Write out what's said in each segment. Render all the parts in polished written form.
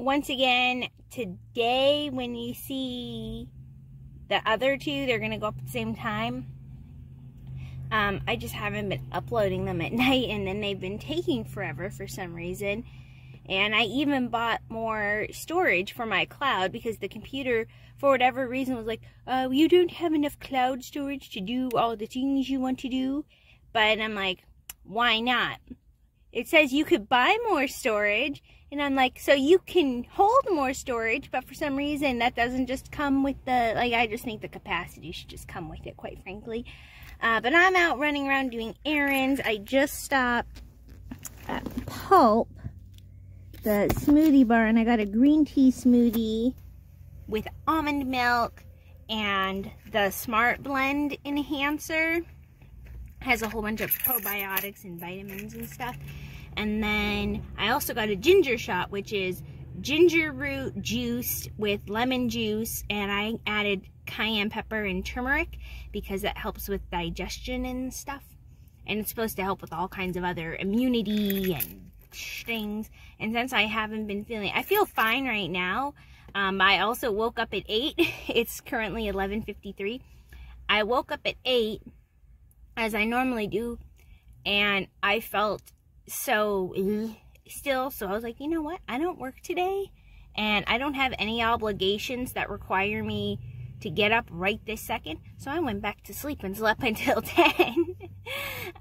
once again, today when you see the other two, they're going to go up at the same time. I just haven't been uploading them at night, and then they've been taking forever for some reason. And I even bought more storage for my cloud because the computer, for whatever reason, was like, you don't have enough cloud storage to do all the things you want to do. But I'm like, why not? It says you could buy more storage. And I'm like, so you can hold more storage, but for some reason that doesn't just come with the, like, I just think the capacity should just come with it, quite frankly. But I'm out running around doing errands. I just stopped at Pulp, the smoothie bar, and I got a green tea smoothie with almond milk and the Smart Blend enhancer. Has a whole bunch of probiotics and vitamins and stuff. And then I also got a ginger shot, which is ginger root juice with lemon juice, and I added cayenne pepper and turmeric because that helps with digestion and stuff. And it's supposed to help with all kinds of other immunity and things. And since I haven't been feeling, I feel fine right now. I also woke up at 8. It's currently 11:53. I woke up at 8, as I normally do, and I felt so still, so I was like, you know what, I don't work today, and I don't have any obligations that require me to get up right this second, so I went back to sleep and slept until 10.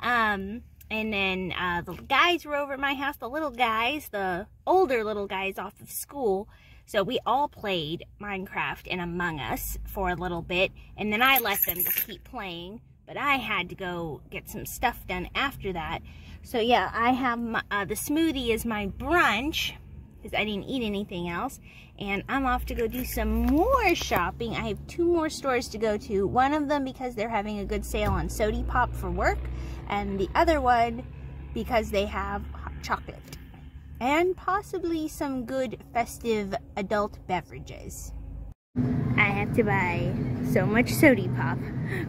And then the guys were over at my house, the little guys, the older little guys off of school, so we all played Minecraft and Among Us for a little bit, and then I let them just keep playing, but I had to go get some stuff done after that. So yeah, I have my, the smoothie is my brunch, because I didn't eat anything else. And I'm off to go do some more shopping. I have 2 more stores to go to. One of them because they're having a good sale on Sody Pop for work. And the other one because they have hot chocolate. And possibly some good festive adult beverages. I have to buy so much Sody Pop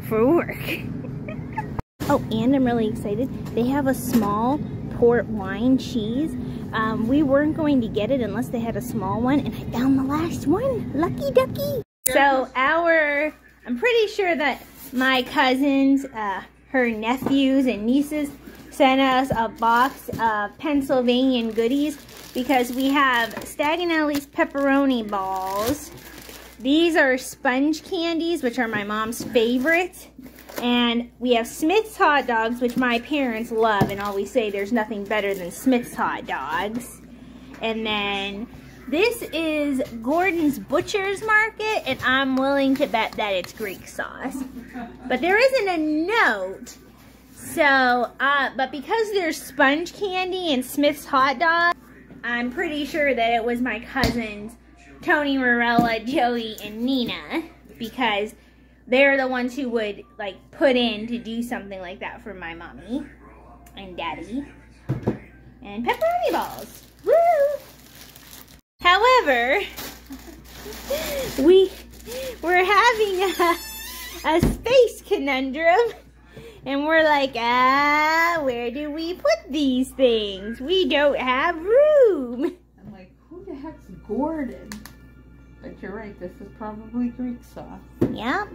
for work. Oh, and I'm really excited. They have a small port wine cheese. We weren't going to get it unless they had a small one, and I found the last one. Lucky ducky. So I'm pretty sure that my cousins, her nephews and nieces, sent us a box of Pennsylvanian goodies because we have Staganelli's pepperoni balls. These are sponge candies, which are my mom's favorite. And we have Smith's hot dogs, which my parents love and always say there's nothing better than Smith's hot dogs. And then this is Gordon's Butcher's Market, and I'm willing to bet that it's Greek sauce. But there isn't a note. So, but because there's sponge candy and Smith's hot dogs, I'm pretty sure that it was my cousins, Tony, Morella, Joey, and Nina, because they're the ones who would, like, put in to do something like that for my mommy and daddy. And pepperoni balls. Woo! However, we're having a space conundrum. And we're like, where do we put these things? We don't have room. I'm like, who the heck's Gordon? But you're right, this is probably Greek sauce. Yep.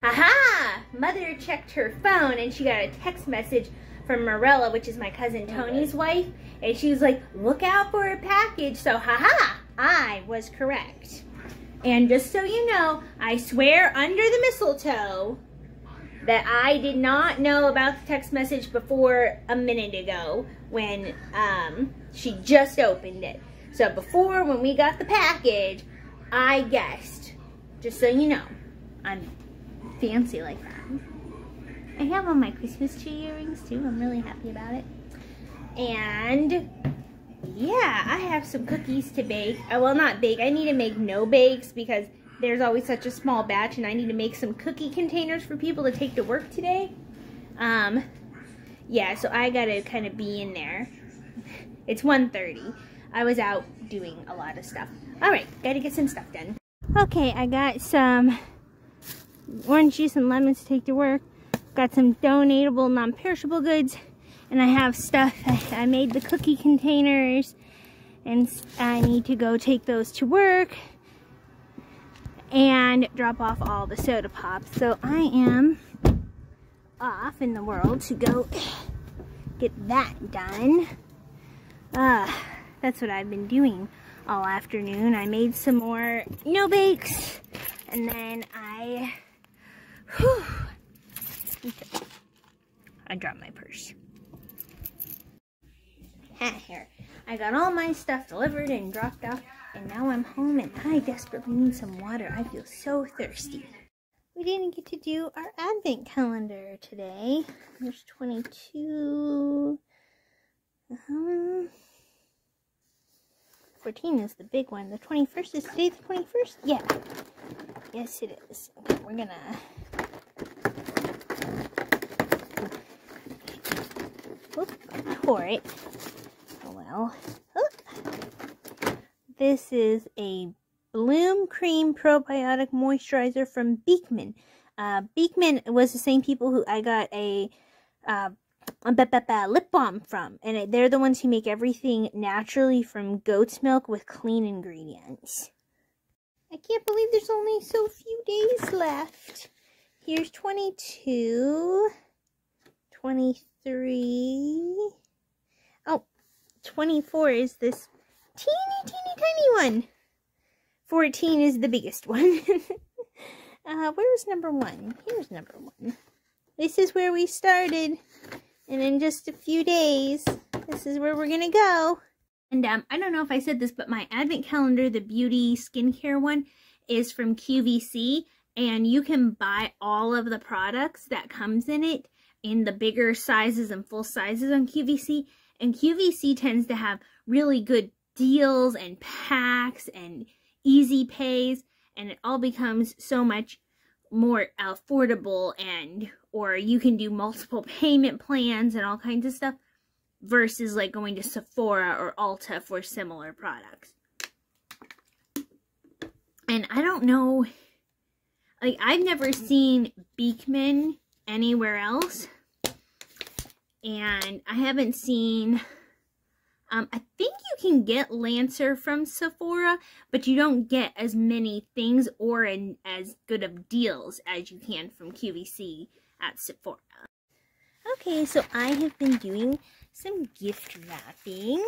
Aha! Mother checked her phone and she got a text message from Morella, which is my cousin Tony's wife. And she was like, look out for a package. So, haha, I was correct. And just so you know, I swear under the mistletoe that I did not know about the text message before a minute ago when she just opened it. So before, when we got the package, I guessed. Just so you know, I'm fancy like that. I have on my Christmas tree earrings too. I'm really happy about it. And yeah, I have some cookies to bake. Well, not bake. I need to make no bakes because there's always such a small batch, and I need to make some cookie containers for people to take to work today. Yeah, so I gotta kind of be in there. It's 1:30. I was out doing a lot of stuff. All right, gotta get some stuff done. Okay, I got some orange juice and lemons to take to work. Got some donatable, non-perishable goods, and I have stuff. I made the cookie containers, and I need to go take those to work and drop off all the soda pops. So I am off in the world to go get that done. That's what I've been doing all afternoon. I made some more no-bakes, and then I dropped my purse. Here, I got all my stuff delivered and dropped off, and now I'm home and I desperately need some water. I feel so thirsty. We didn't get to do our advent calendar today. There's 22. 14 is the big one. The 21st is today the 21st? Yeah. Yes, it is. Okay, we're gonna... Oop, pour it. Oh well. Oop. This is a Bloom Cream Probiotic Moisturizer from Beekman. Beekman was the same people who I got a lip balm from. And they're the ones who make everything naturally from goat's milk with clean ingredients. I can't believe there's only so few days left. Here's 22, 23. Oh, 24 is this teeny tiny one. 14 is the biggest one. Where's number 1? Here's number 1. This is where we started. And in just a few days, this is where we're gonna go. And I don't know if I said this, but my advent calendar, the beauty skincare one, is from QVC. And you can buy all of the products that comes in it in the bigger sizes and full sizes on QVC. And QVC tends to have really good deals and packs and easy pays, and it all becomes so much more affordable, and or you can do multiple payment plans and all kinds of stuff versus like going to Sephora or Ulta for similar products. And I don't know, like I've never seen Beekman anywhere else, and I haven't seen I think you can get Lancer from Sephora, but you don't get as many things or as good of deals as you can from QVC at Sephora. Okay, so I have been doing some gift wrapping.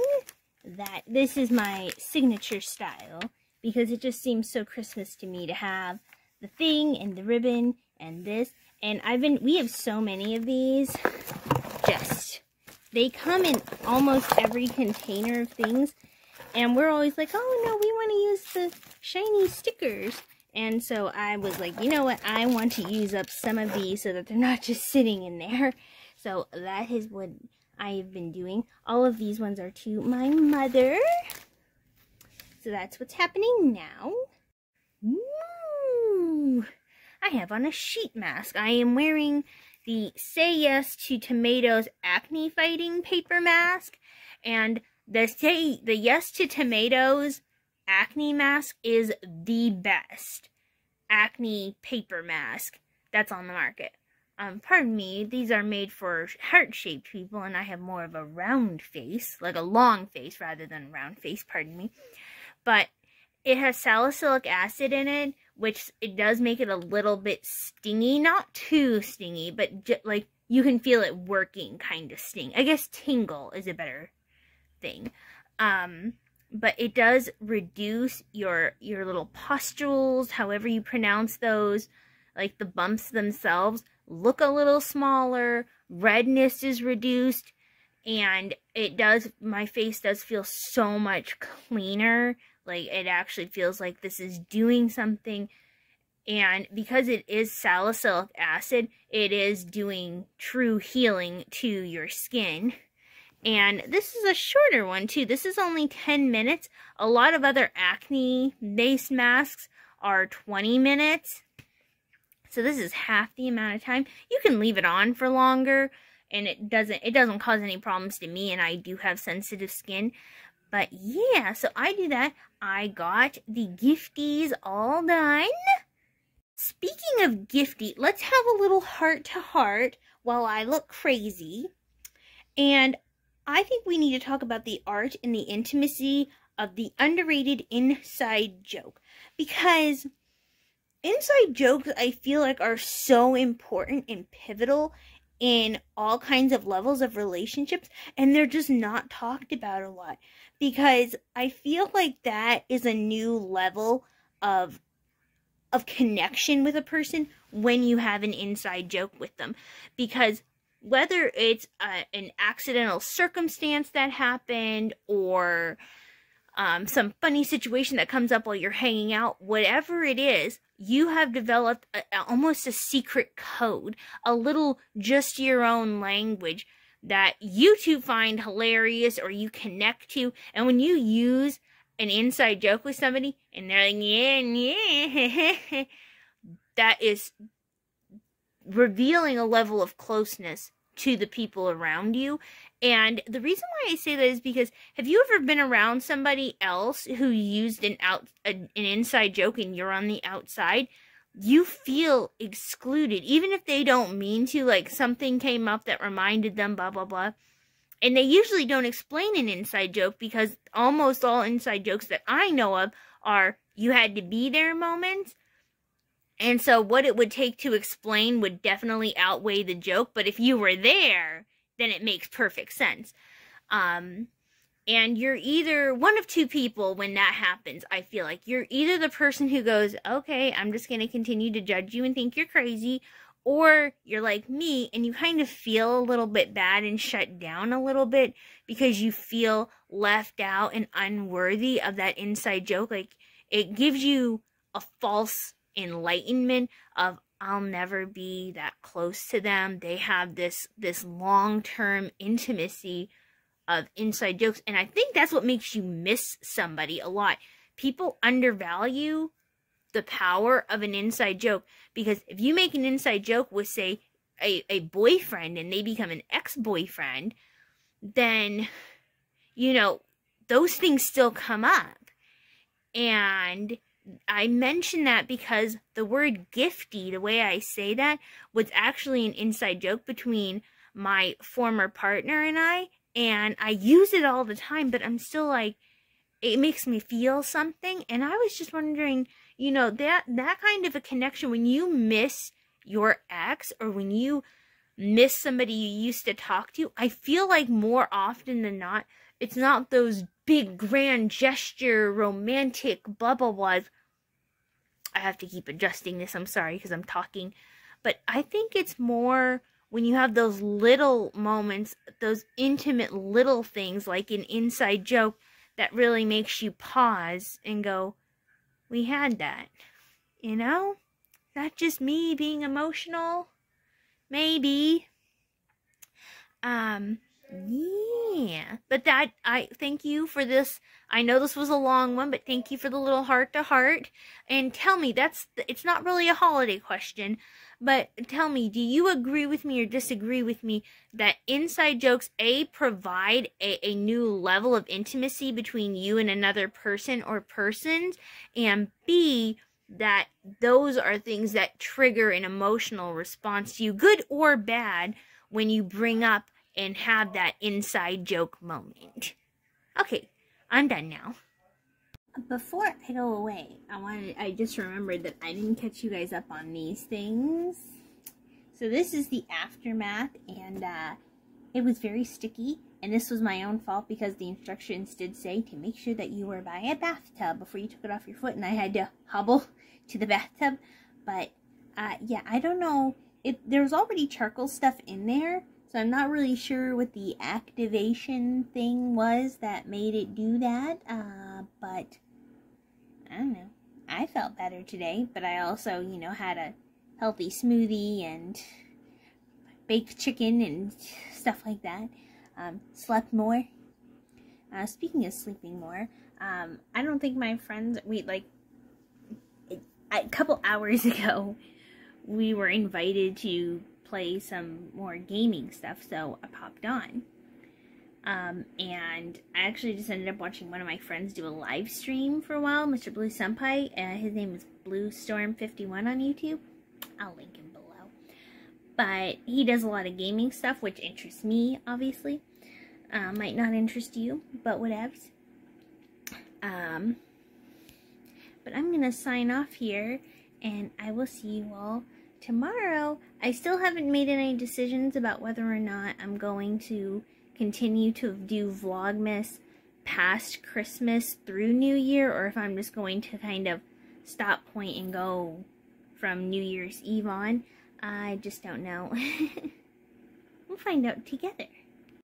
This is my signature style because it just seems so Christmas to me to have the thing and the ribbon and this. And we have so many of these. They come in almost every container of things, and we're always like, oh no, we want to use the shiny stickers. And so I was like, you know what, I want to use up some of these so that they're not just sitting in there. So that is what I've been doing. All of these ones are to my mother. So that's what's happening now. Ooh, I have on a sheet mask. I am wearing the Say Yes to Tomatoes Acne Fighting Paper Mask. And the Yes to Tomatoes Acne Mask is the best acne paper mask that's on the market. Pardon me, these are made for heart-shaped people, and I have more of a round face, like a long face rather than a round face, pardon me. But it has salicylic acid in it, which it does make it a little bit stingy. Not too stingy, but like you can feel it working kind of sting. I guess tingle is a better thing. But it does reduce your little pustules, however you pronounce those, like the bumps themselves look a little smaller, redness is reduced, and my face does feel so much cleaner. Like, it actually feels like this is doing something. And because it is salicylic acid, it is doing true healing to your skin. And this is a shorter one, too. This is only 10 minutes. A lot of other acne-based masks are 20 minutes. So this is half the amount of time. You can leave it on for longer, and it doesn't cause any problems to me, and I do have sensitive skin. But yeah, so I do that. I got the gifties all done. Speaking of gifty, let's have a little heart-to-heart while I look crazy. And I think we need to talk about the art and the intimacy of the underrated inside joke, because inside jokes, I feel like, are so important and pivotal in all kinds of levels of relationships, and they're just not talked about a lot, because I feel like that is a new level of connection with a person when you have an inside joke with them. Because whether it's an accidental circumstance that happened, or some funny situation that comes up while you're hanging out, whatever it is, you have developed almost a secret code, a little just your own language that you two find hilarious or you connect to. And when you use an inside joke with somebody and they're like, yeah, that is revealing a level of closeness to the people around you. And the reason why I say that is because, have you ever been around somebody else who used an inside joke and you're on the outside? You feel excluded, even if they don't mean to, like something came up that reminded them, blah, blah, blah. And they usually don't explain an inside joke, because almost all inside jokes that I know of are you had to be there moments. And so what it would take to explain would definitely outweigh the joke. But if you were there, then it makes perfect sense. And you're either one of two people when that happens. I feel like you're either the person who goes, okay, I'm just going to continue to judge you and think you're crazy. Or you're like me and you kind of feel a little bit bad and shut down a little bit because you feel left out and unworthy of that inside joke. Like, it gives you a false enlightenment of, I'll never be that close to them. They have this long-term intimacy of inside jokes. And I think that's what makes you miss somebody a lot. People undervalue the power of an inside joke, because if you make an inside joke with, say, a boyfriend and they become an ex-boyfriend, then, you know, those things still come up. And I mention that because the word gifty, the way I say that, was actually an inside joke between my former partner and I use it all the time, but I'm still like, it makes me feel something. And I was just wondering, you know, that kind of a connection, when you miss your ex or when you miss somebody you used to talk to, I feel like more often than not, it's not those big grand gesture, romantic blah blah blahs. I have to keep adjusting this, I'm sorry, because I'm talking. But I think it's more when you have those little moments, those intimate little things like an inside joke, that really makes you pause and go, we had that, you know? Not just me being emotional, maybe. Yeah, but that, I thank you for this. I know this was a long one, but thank you for the little heart to heart. And tell me, it's not really a holiday question, but tell me, do you agree with me or disagree with me that inside jokes, A, provide a new level of intimacy between you and another person or persons, and B, that those are things that trigger an emotional response to you, good or bad, when you bring up and have that inside joke moment? Okay, I'm done now. Before I go away, I just remembered that I didn't catch you guys up on these things. So this is the aftermath, and it was very sticky, and this was my own fault because the instructions did say to make sure that you were by a bathtub before you took it off your foot, and I had to hobble to the bathtub. But yeah, I don't know, there was already charcoal stuff in there, so I'm not really sure what the activation thing was that made it do that, but I don't know. I felt better today, but I also, you know, had a healthy smoothie and baked chicken and stuff like that. Slept more. Speaking of sleeping more, I don't think my friends, a couple hours ago, we were invited to play some more gaming stuff, so I popped on. And I actually just ended up watching one of my friends do a live stream for a while, Mr. Blue Senpai. His name is BlueStorm51 on YouTube. I'll link him below. But he does a lot of gaming stuff, which interests me, obviously. Might not interest you, but whatevs. But I'm going to sign off here, and I will see you all tomorrow. I still haven't made any decisions about whether or not I'm going to continue to do Vlogmas past Christmas through New Year, or if I'm just going to kind of stop point and go from New Year's Eve on. I just don't know. We'll find out together.